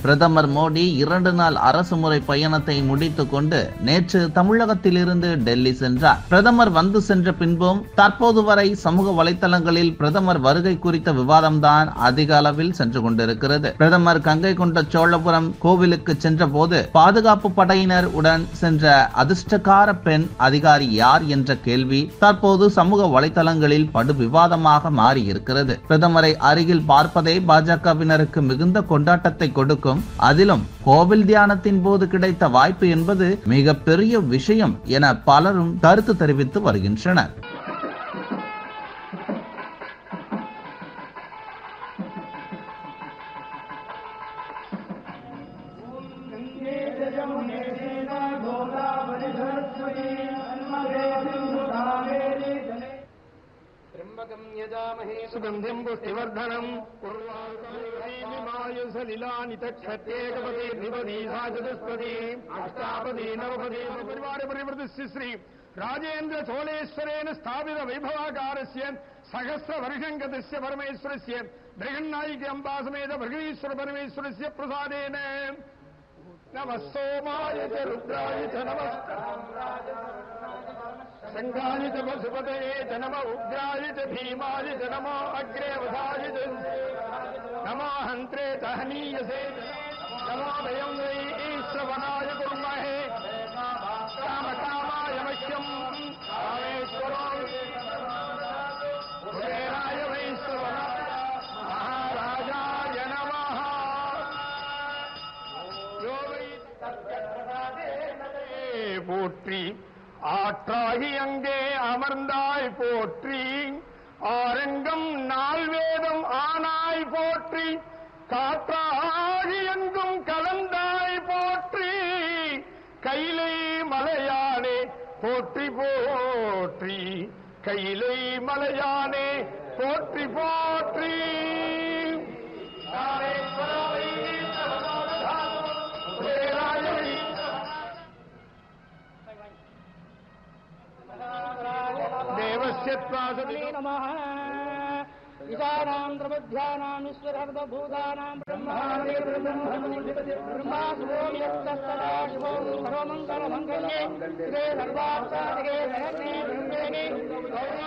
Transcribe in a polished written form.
பிரதமர் மோடி 2 நாள் அரசுமுறை பயணத்தை முடித்துக் கொண்டு நேற்று தமிழகத்திலிருந்து டெல்லி சென்றார். பிரதமர் வந்து சென்ற பின்பும் தற்போது வரை சமூக வலைதளங்களில் பிரதமர் வருகை குறித்த விவாதம்தான் அதிக அளவில் சென்று கொண்டிருக்கிறது. பிரதமர் கங்கை கொண்ட சோழபுரம் கோவிலுக்கு சென்ற போது பாதுகாப்பு படையினர் உடன் சென்ற அதிர்ஷ்டக்கார பெண் அதிகாரி யார் என்ற கேள்வி தற்போது சமூக வலைதளங்களில் படு விவாதமாக மாறி இருக்கிறது. பிரதமரை அருகில் பார்ப்பதே பாஜகவினருக்கு மிகுந்த கொண்டாட்டத்தை கொடுக்கும். அதிலும் கோவில் தியானத்தின் போது கிடைத்த வாய்ப்பு என்பது மிகப்பெரிய விஷயம் என பலரும் கருத்து தெரிவித்து வருகின்றனர். सुगंधिं पुष्टिवर्धनं श्री राजेन्द्र चोलेश्वरेण स्थापित वैभवाकारस्य सहस्रवर्षङ्गतस्य परमेश्वरस्य बृहन्नायिक अम्बासमेत भृगीश्वर परमेश्वरस्य प्रसादेन नमः सोमाय च रुद्राय च संघाय च वसुपतये च नमः उग्राय च भीमाय च नमो अग्रे वधाय च नमो हन्त्रे च हनीयसे नमो वयं वै ईश्वराय कुर्महे कामकामाय मह्यं कामेश्वरो कुबेराय वैश्वराय महाराजाय नमः यो वै पोट्री ஆற்றாகி அங்கே அமர்ந்தாய் போற்றி ஆரங்கம் நால்வேதம் ஆனாய் போற்றி காற்றாகி எங்கும் கலந்தாய் போற்றி கைலை மலையானே போற்றி போற்றி கைலை மலையானே போற்றி போற்றி नमः ईशानां प्रबुद्ध्यानां विश्वसर्वभूतानां ब्रह्माण्डे ब्रह्मा शिवोऽयस्तदा शिवो सर्वमङ्गलमङ्गल्ये श्री सर्वार्थसाधके शरण्ये त्र्यम्बके गौरी